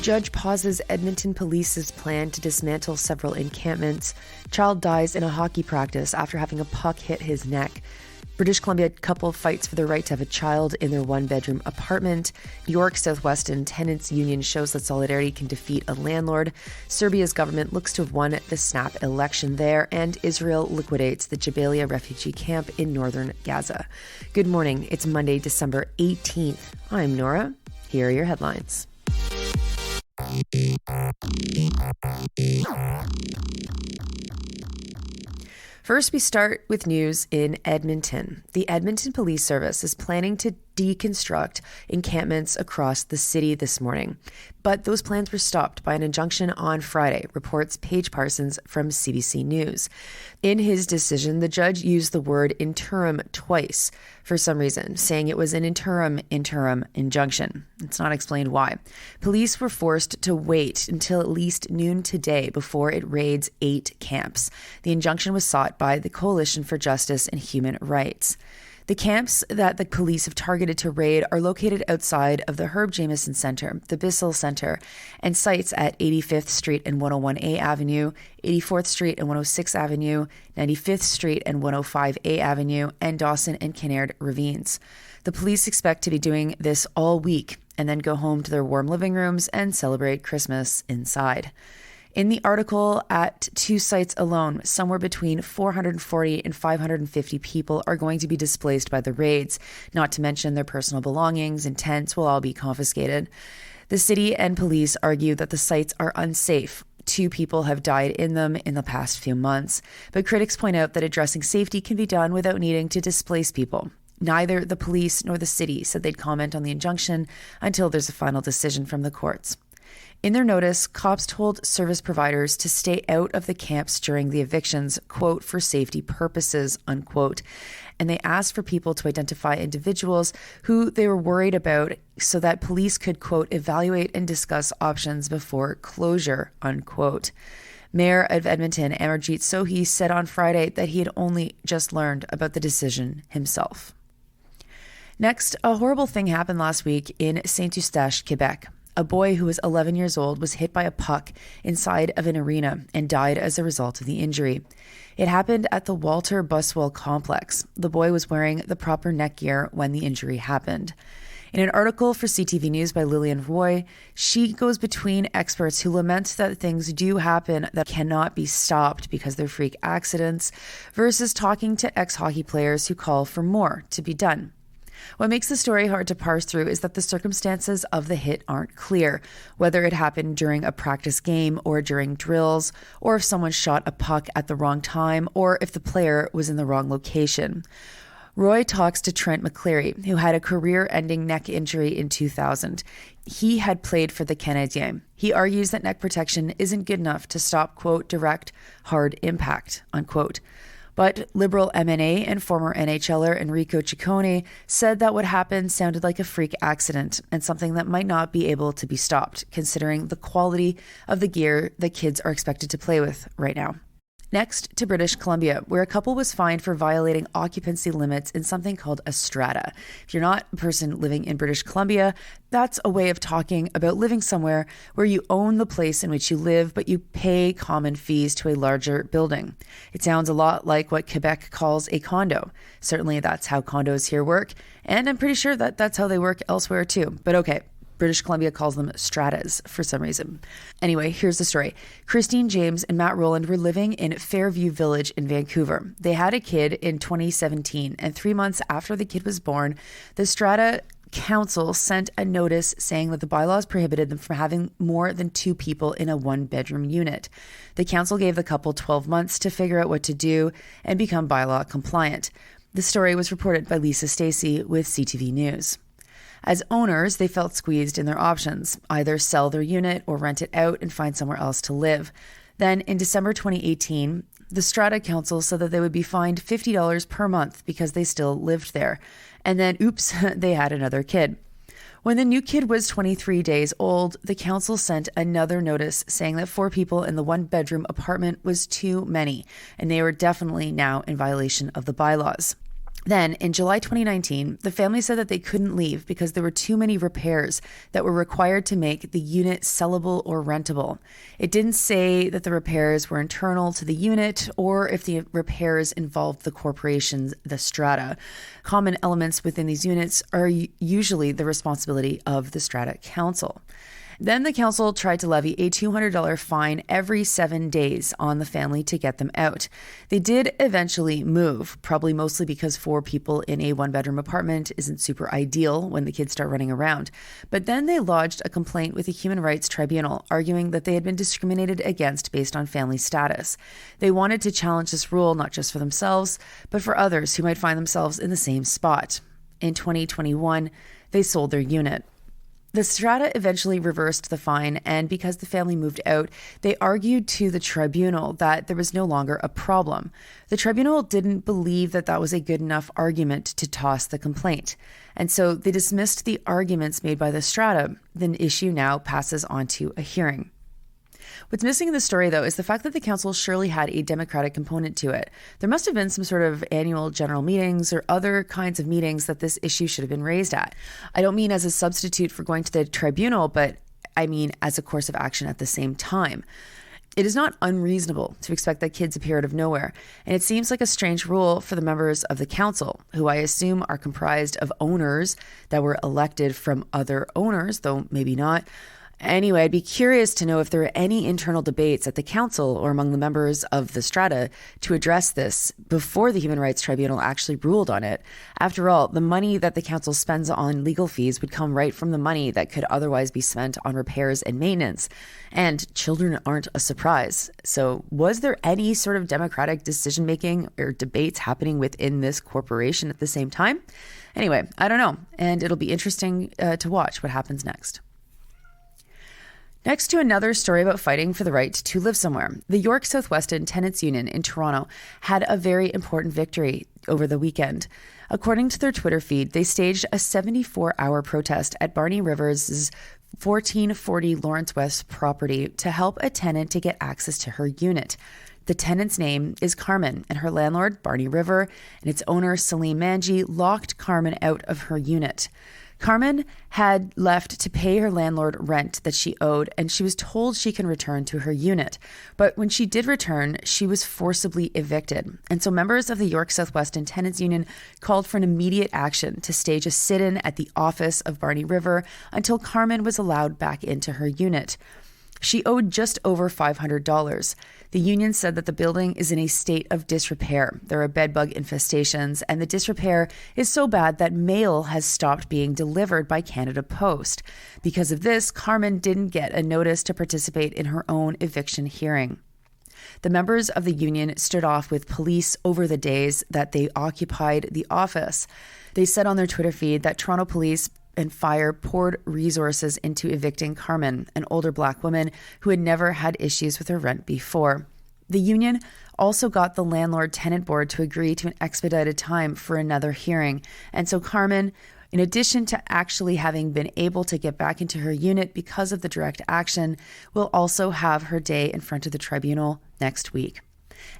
Judge pauses Edmonton Police's plan to dismantle several encampments. Child dies in a hockey practice after having a puck hit his neck. British Columbia couple fights for the right to have a child in their one-bedroom apartment. York Southwestern Tenants Union shows that solidarity can defeat a landlord. Serbia's government looks to have won the snap election there. And Israel liquidates the Jabalia refugee camp in northern Gaza. Good morning. It's Monday, December 18th. I'm Nora. Here are your headlines. First, we start with news in Edmonton. The Edmonton Police Service is planning to deconstruct encampments across the city this morning. But those plans were stopped by an injunction on Friday, reports Paige Parsons from CBC News. In his decision, the judge used the word interim twice for some reason, saying it was an interim injunction. It's not explained why. Police were forced to wait until at least noon today before it raids 8 camps. The injunction was sought by the Coalition for Justice and Human Rights. The camps that the police have targeted to raid are located outside of the Herb Jameson Center, the Bissell Center, and sites at 85th Street and 101A Avenue, 84th Street and 106 Avenue, 95th Street and 105A Avenue, and Dawson and Kinnaird Ravines. The police expect to be doing this all week and then go home to their warm living rooms and celebrate Christmas inside. In the article, at 2 sites alone, somewhere between 440 and 550 people are going to be displaced by the raids, not to mention their personal belongings and tents will all be confiscated. The city and police argue that the sites are unsafe. 2 people have died in them in the past few months, but critics point out that addressing safety can be done without needing to displace people. Neither the police nor the city said they'd comment on the injunction until there's a final decision from the courts. In their notice, cops told service providers to stay out of the camps during the evictions, quote, for safety purposes, unquote. And they asked for people to identify individuals who they were worried about so that police could, quote, evaluate and discuss options before closure, unquote. Mayor of Edmonton, Amarjeet Sohi, said on Friday that he had only just learned about the decision himself. Next, a horrible thing happened last week in Saint-Eustache, Quebec. A boy who was 11 years old was hit by a puck inside of an arena and died as a result of the injury. It happened at the Walter Buswell complex. The boy was wearing the proper neck gear when the injury happened. In an article for CTV News by Lillian Roy, she goes between experts who lament that things do happen that cannot be stopped because they're freak accidents, versus talking to ex-hockey players who call for more to be done. What makes the story hard to parse through is that the circumstances of the hit aren't clear, whether it happened during a practice game or during drills, or if someone shot a puck at the wrong time, or if the player was in the wrong location. Roy talks to Trent McCleary, who had a career-ending neck injury in 2000. He had played for the Canadiens. He argues that neck protection isn't good enough to stop, quote, direct, hard impact, unquote. But Liberal MNA and former NHLer Enrico Ciccone said that what happened sounded like a freak accident and something that might not be able to be stopped, considering the quality of the gear that kids are expected to play with right now. Next to British Columbia, where a couple was fined for violating occupancy limits in something called a strata. If you're not a person living in British Columbia, that's a way of talking about living somewhere where you own the place in which you live, but you pay common fees to a larger building. It sounds a lot like what Quebec calls a condo. Certainly that's how condos here work, and I'm pretty sure that that's how they work elsewhere too. But okay. British Columbia calls them stratas for some reason. Anyway, here's the story. Christine James and Matt Rowland were living in Fairview Village in Vancouver. They had a kid in 2017, and 3 months after the kid was born, the strata council sent a notice saying that the bylaws prohibited them from having more than 2 people in a 1-bedroom unit. The council gave the couple 12 months to figure out what to do and become bylaw compliant. The story was reported by Lisa Stacey with CTV News. As owners, they felt squeezed in their options, either sell their unit or rent it out and find somewhere else to live. Then in December 2018, the Strata Council said that they would be fined $50 per month because they still lived there. And then, oops, they had another kid. When the new kid was 23 days old, the council sent another notice saying that 4 people in the 1-bedroom apartment was too many, and they were definitely now in violation of the bylaws. Then, in July 2019, the family said that they couldn't leave because there were too many repairs that were required to make the unit sellable or rentable. It didn't say that the repairs were internal to the unit or if the repairs involved the corporation's The Strata. Common elements within these units are usually the responsibility of the Strata Council. Then the council tried to levy a $200 fine every 7 days on the family to get them out. They did eventually move, probably mostly because 4 people in a 1-bedroom apartment isn't super ideal when the kids start running around. But then they lodged a complaint with the Human Rights Tribunal, arguing that they had been discriminated against based on family status. They wanted to challenge this rule not just for themselves, but for others who might find themselves in the same spot. In 2021, they sold their unit. The Strata eventually reversed the fine, and because the family moved out, they argued to the tribunal that there was no longer a problem. The tribunal didn't believe that that was a good enough argument to toss the complaint, and so they dismissed the arguments made by the Strata. The issue now passes on to a hearing. What's missing in the story, though, is the fact that the council surely had a democratic component to it. There must have been some sort of annual general meetings or other kinds of meetings that this issue should have been raised at. I don't mean as a substitute for going to the tribunal, but I mean as a course of action at the same time. It is not unreasonable to expect that kids appear out of nowhere, and it seems like a strange rule for the members of the council, who I assume are comprised of owners that were elected from other owners, though maybe not. Anyway, I'd be curious to know if there are any internal debates at the council or among the members of the Strata to address this before the Human Rights Tribunal actually ruled on it. After all, the money that the council spends on legal fees would come right from the money that could otherwise be spent on repairs and maintenance. And children aren't a surprise. So was there any sort of democratic decision-making or debates happening within this corporation at the same time? Anyway, I don't know. And it'll be interesting to watch what happens next. Next to another story about fighting for the right to live somewhere. The York South Weston Tenants Union in Toronto had a very important victory over the weekend. According to their Twitter feed, they staged a 74-hour protest at Barney Rivers' 1440 Lawrence West property to help a tenant to get access to her unit. The tenant's name is Carmen, and her landlord, Barney River, and its owner, Salim Manji, locked Carmen out of her unit. Carmen had left to pay her landlord rent that she owed, and she was told she can return to her unit. But when she did return, she was forcibly evicted. And so members of the York South Weston Tenants Union called for an immediate action to stage a sit-in at the office of Barney River until Carmen was allowed back into her unit. She owed just over $500. The union said that the building is in a state of disrepair. There are bedbug infestations, and the disrepair is so bad that mail has stopped being delivered by Canada Post. Because of this, Carmen didn't get a notice to participate in her own eviction hearing. The members of the union stood off with police over the days that they occupied the office. They said on their Twitter feed that Toronto police and fire poured resources into evicting Carmen, an older Black woman who had never had issues with her rent before. The union also got the landlord-tenant board to agree to an expedited time for another hearing. And so Carmen, in addition to actually having been able to get back into her unit because of the direct action, will also have her day in front of the tribunal next week.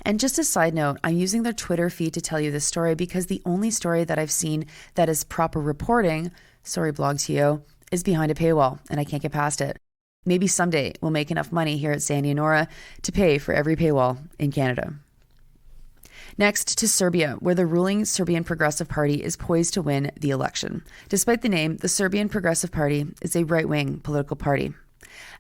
And just a side note, I'm using their Twitter feed to tell you this story because the only story that I've seen that is proper reporting, sorry Blog.to, is behind a paywall, and I can't get past it. Maybe someday we'll make enough money here at Sandy and Nora to pay for every paywall in Canada. Next to Serbia, where the ruling Serbian Progressive Party is poised to win the election. Despite the name, the Serbian Progressive Party is a right-wing political party.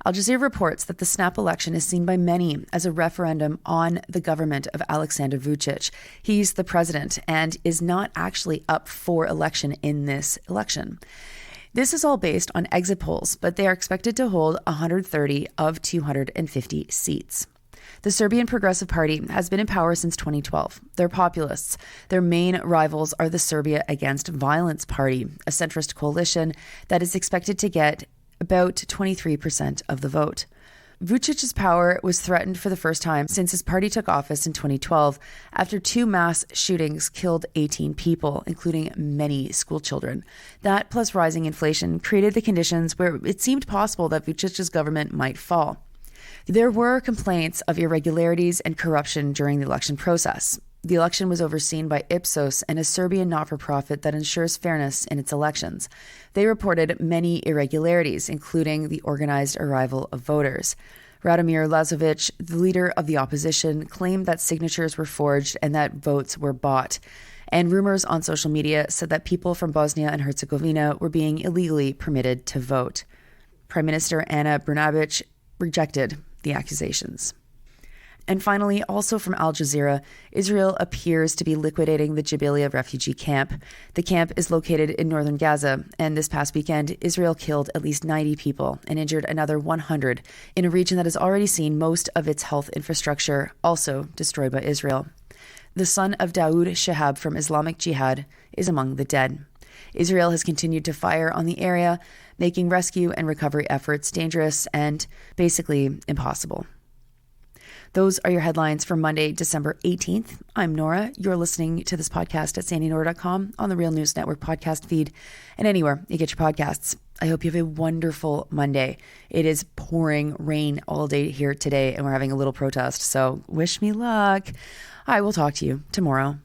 Al Jazeera reports that the snap election is seen by many as a referendum on the government of Aleksandar Vučić. He's the president and is not actually up for election in this election. This is all based on exit polls, but they are expected to hold 130 of 250 seats. The Serbian Progressive Party has been in power since 2012. They're populists. Their main rivals are the Serbia Against Violence Party, a centrist coalition that is expected to get about 23% of the vote. Vucic's power was threatened for the first time since his party took office in 2012 after 2 mass shootings killed 18 people, including many schoolchildren. That, plus rising inflation, created the conditions where it seemed possible that Vucic's government might fall. There were complaints of irregularities and corruption during the election process. The election was overseen by Ipsos, a Serbian not-for-profit that ensures fairness in its elections. They reported many irregularities, including the organized arrival of voters. Radomir Lazovic, the leader of the opposition, claimed that signatures were forged and that votes were bought. And rumors on social media said that people from Bosnia and Herzegovina were being illegally permitted to vote. Prime Minister Ana Brnabić rejected the accusations. And finally, also from Al Jazeera, Israel appears to be liquidating the Jabalia refugee camp. The camp is located in northern Gaza, and this past weekend, Israel killed at least 90 people and injured another 100 in a region that has already seen most of its health infrastructure also destroyed by Israel. The son of Daoud Shahab from Islamic Jihad is among the dead. Israel has continued to fire on the area, making rescue and recovery efforts dangerous and basically impossible. Those are your headlines for Monday, December 18th. I'm Nora. You're listening to this podcast at sandynora.com, on the Real News Network podcast feed, and anywhere you get your podcasts. I hope you have a wonderful Monday. It is pouring rain all day here today, and we're having a little protest, so wish me luck. I will talk to you tomorrow.